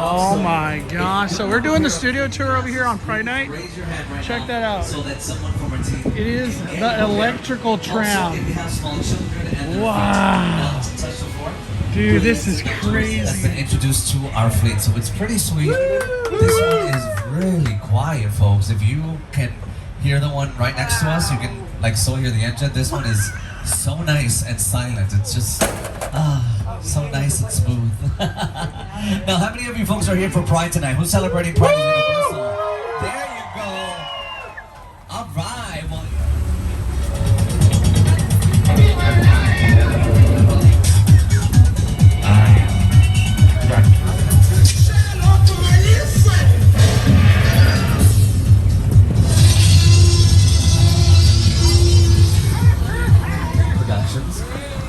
Oh my gosh. So we're doing the studio tour over here on Friday night. Check that out. It is the electrical tram. Wow. Dude, this is crazy. That's been introduced to our fleet, so it's pretty sweet. This one is really quiet, folks. If you can hear the one right next to us, you can like so hear the engine. This one is so nice and silent. It's just so nice and smooth. Now, how many of you folks are here for Pride tonight? Who's celebrating Pride Universal? There you go. All right. Well,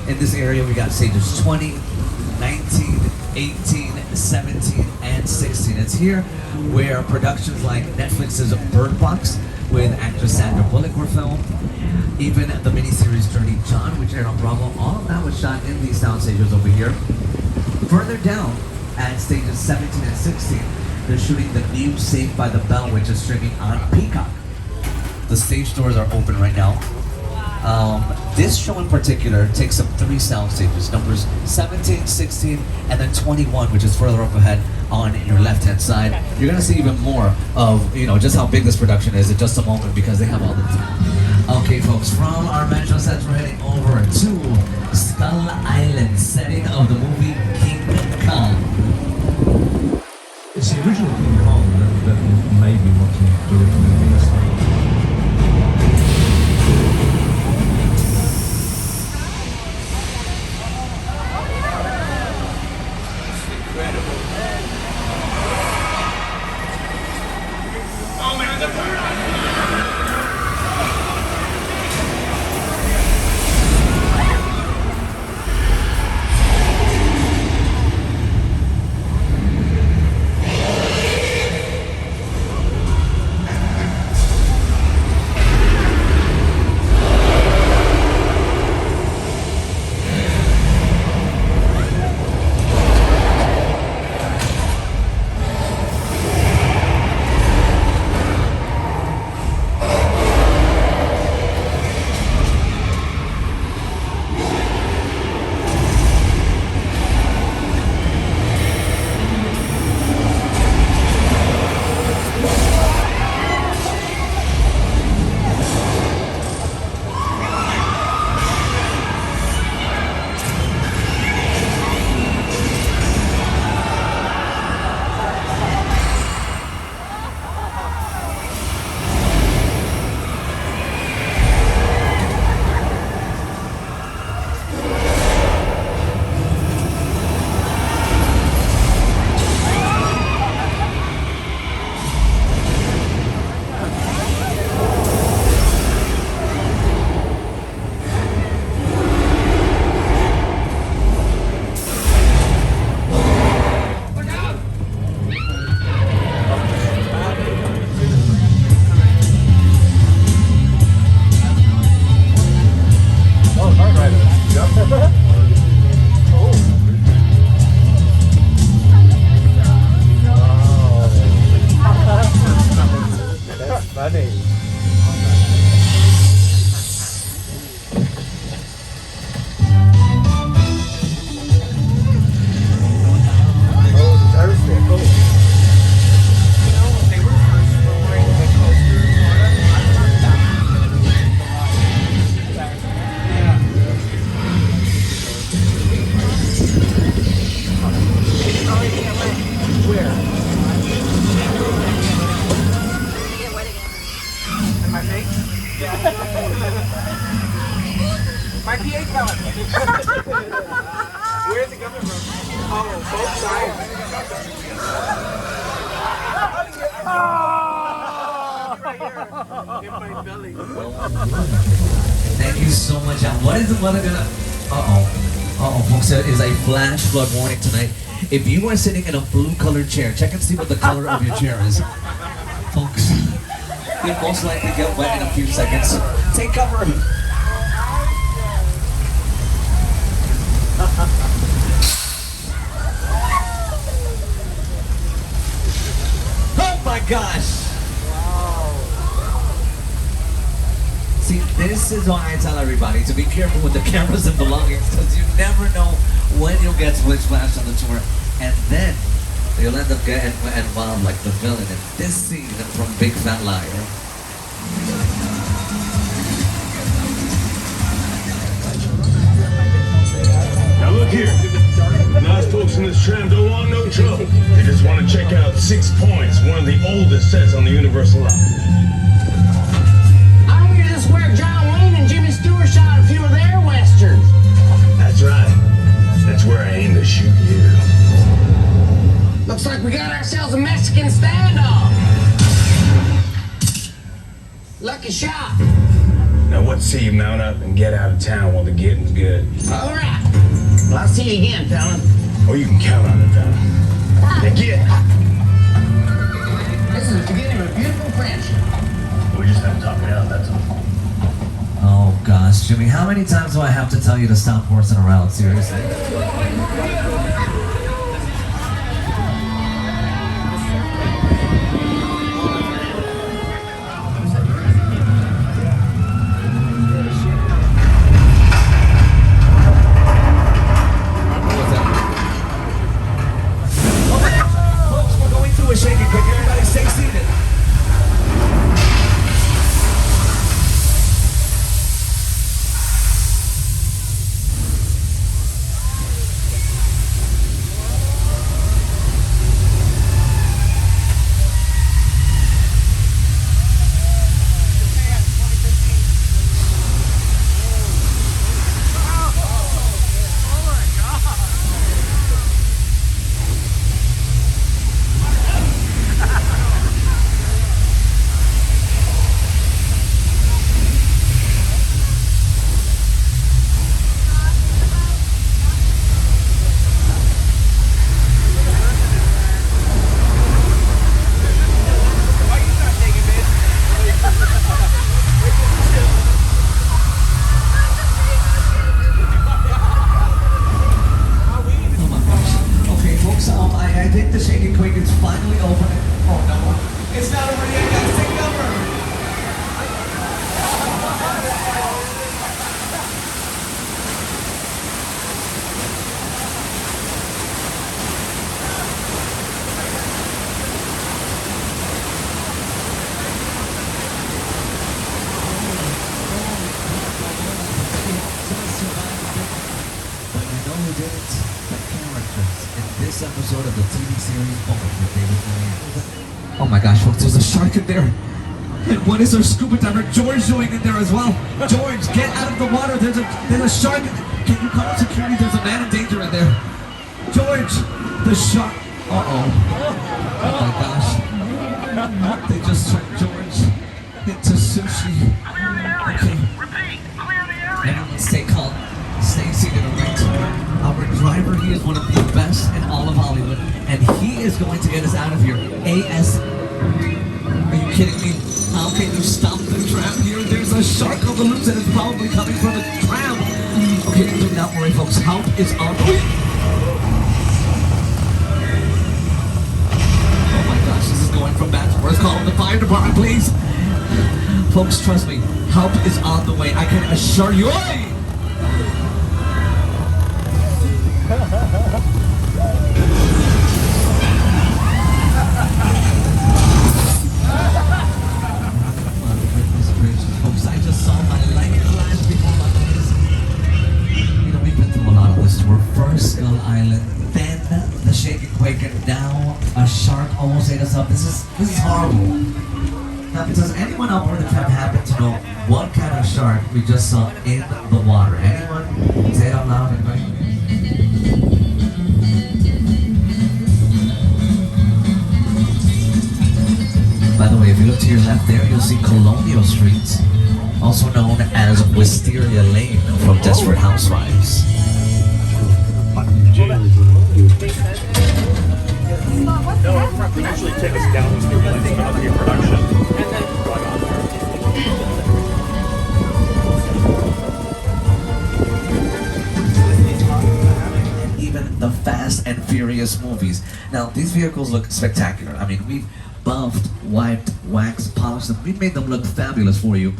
in this area, we got stages 20, 19, 18, 17, and 16. It's here where productions like Netflix's Bird Box with actress Sandra Bullock were filmed. Even the miniseries Dirty John, which aired on Bravo, all of that was shot in these sound stages over here. Further down at stages 17 and 16, they're shooting the new Saved by the Bell, which is streaming on Peacock. The stage doors are open right now. This show in particular takes up 3 sound stages, numbers 17, 16, and then 21, which is further up ahead on your left-hand side. You're gonna see even more of, just how big this production is in just a moment because they have all the time. Okay, folks, from our metro sets, we're heading over to Skull Island, setting of the movie King Kong. It's the original King Kong that made me want to do it. My PA count. Where's it coming from? Oh, both sides. Right here. In my belly. Thank you so much. And what is the weather gonna... folks, there is a flash flood warning tonight. If you are sitting in a blue colored chair, check and see what the color of your chair is. Folks, you'll most likely get wet in a few seconds. Take cover. my gosh. See, this is why I tell everybody to be careful with the cameras and belongings, because you never know when you'll get switch flashed on the tour, and then you'll end up getting involved like the villain in this scene from Big Fat Liar. Now look here. Nice folks in this tram don't want no trouble. They just want to check out 6 Points, one of the oldest sets on the Universal lot. I hear this is where John Wayne and Jimmy Stewart shot a few of their westerns. That's right. That's where I aim to shoot you. Looks like we got ourselves a Mexican standoff. Lucky shot. Now what say you mount up and get out of town while the getting's good? All right. Well, I'll see you again, fella. Oh, you can count on it, fella. Now get. This is the beginning of a beautiful friendship. We just have to talk it out, that's all. Oh gosh, Jimmy, how many times do I have to tell you to stop horsing around, seriously? Folks, we're going through a shaking quick. Everybody stay seated. I think the shaking quake is finally opening. Oh no, it's not over yet, guys. Take cover. But you know who did it? The characters in this episode of the TV series Bowling with David Williams. Oh my gosh, folks, there's a shark in there. And what is our scuba diver George doing in there as well? George, get out of the water. There's a shark. Can you call security? There's a man in danger in there. George, the shark. Uh-oh. Oh my gosh. They just turned George into sushi. Okay. Everyone stay calm. Stay seated, alright? Our driver, he is one of the best in all of Hollywood, and he is going to get us out of here. Are you kidding me? How can you stop the tram here? There's a shark on the loose and it's probably coming from the tram. Okay, do not worry, folks. Help is on the way. Oh my gosh, this is going from bad to worse. Call the fire department, please. Folks, trust me. Help is on the way. I can assure you. Oi! Folks, I just saw my light flash before my eyes. You know, we've been through a lot of this tour. First Skull Island, then the shaking quake, and now a shark almost ate us up. This is horrible. Now, does anyone out there in the tram happen to know what kind of shark we just saw in the water? Anyone? Say it out loud, anybody? By the way, if you look to your left there, you'll see Colonial Streets, also known as Wisteria Lane from Desperate Housewives. No, they usually take us down to the production and then going on there. And even the Fast and Furious movies. Now, these vehicles look spectacular. I mean, we've buffed, wiped, waxed, polished, and we made them look fabulous for you,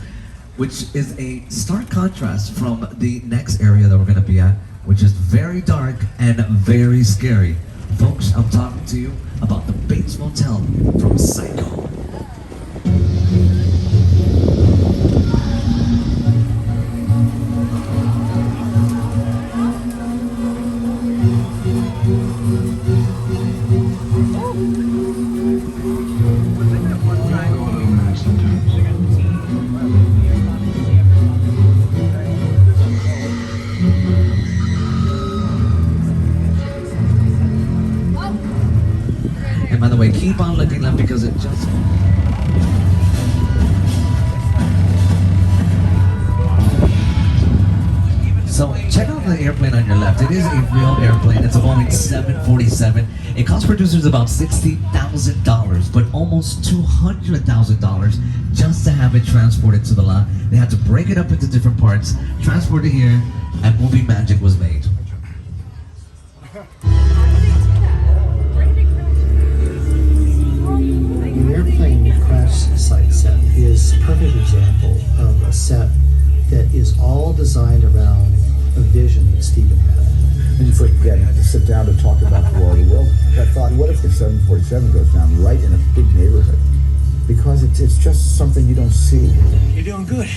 which is a stark contrast from the next area that we're going to be at, which is very dark and very scary. Folks, I'm talking to you about the Bates Motel from Psycho. And by the way, keep on looking left because it just... So check out the airplane on your left. It is a real airplane. It's a Boeing 747. It cost producers about $60,000, but almost $200,000 just to have it transported to the lot. They had to break it up into different parts, transport it here, and movie magic was made. The airplane crash site set is a perfect example of a set that is all designed around a vision that Stephen had. And you forget to sit down to talk about the war of the world. I thought, what if the 747 goes down right in a big neighborhood? Because it's just something you don't see. You're doing good.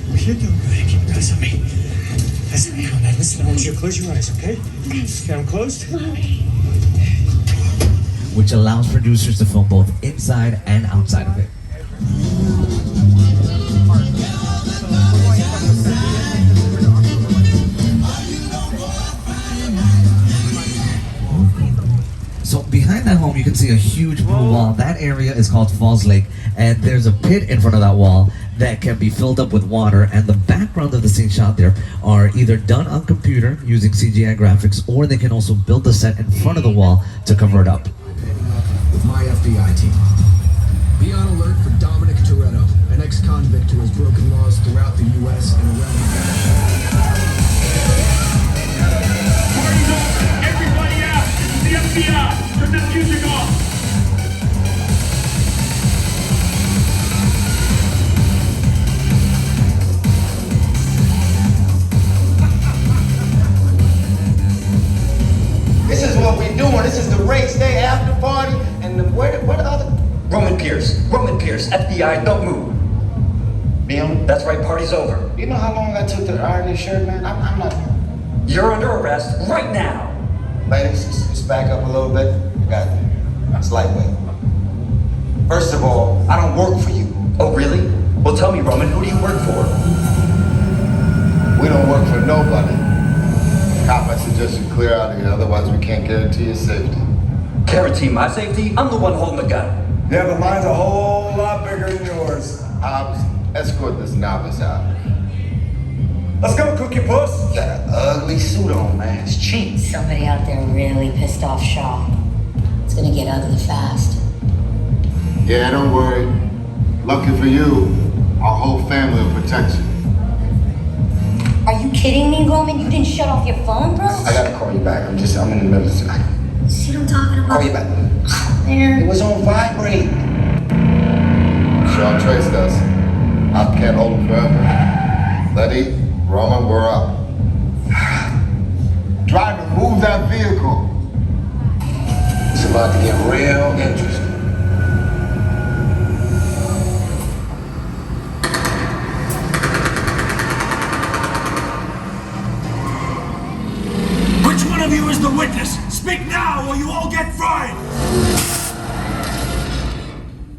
You're doing good. Keep your eyes on me. Listen, now listen, I want you to close your eyes, okay? Okay, I'm closed. Which allows producers to film both inside and outside of it. So behind that home, you can see a huge blue wall. That area is called Falls Lake, and there's a pit in front of that wall that can be filled up with water. And the background of the scene shot there are either done on computer using CGI graphics, or they can also build the set in front of the wall to cover it up. With my FBI team, be on alert for Dominic Toretto, an ex-convict who has broken laws throughout the U.S. and around the world. Party's over! Everybody out! The FBI! Turn that music off! This is what we're doing. This is the race day after party, and where the other... Roman Pierce, FBI, don't move. Bill? That's right, party's over. You know how long I took to iron this shirt, man? I'm not... You're under arrest right now. Ladies, just back up a little bit. It's lightweight. First of all, I don't work for you. Oh, really? Well, tell me, Roman, who do you work for? We don't work for nobody. Cop, I suggest you clear out of here, otherwise we can't guarantee your safety. Guarantee my safety? I'm the one holding the gun. Yeah, but mine's a whole lot bigger than yours. Escort this novice out. Let's go, Cookie Puss. You got an ugly suit on, man. It's cheap. Somebody out there really pissed off Shaw. It's gonna get ugly fast. Yeah, don't worry. Lucky for you, our whole family will protect you. Are you kidding me, Roman? You didn't shut off your phone, bro? I gotta call you back. I'm in the middle of it. See what I'm talking about? Call you back. Man. It was on vibrate. Shaw traced us. I can't hold him forever. Letty, Roman, we're up. Driver, move that vehicle. It's about to get real interesting. Which one of you is the witness? Speak now or you all get fried!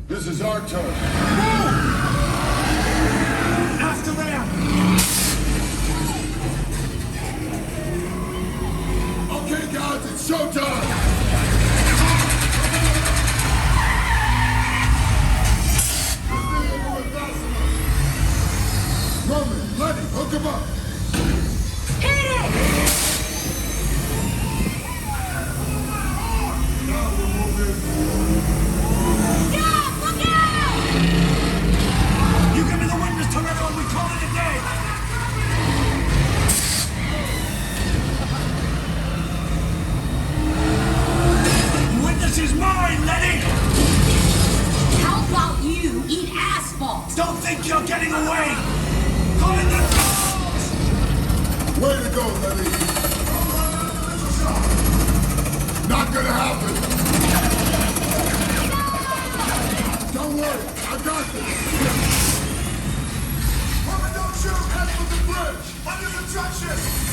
This is our turn. Move! After them! Okay, guys, it's showtime. Roman, Letty, hook him up. Hit it! You give me the witness, Toretto, and we call it a day! Way to go, Lenny. Not gonna happen. Don't worry, I got this. Woman, don't shoot. Head for the bridge. Under construction.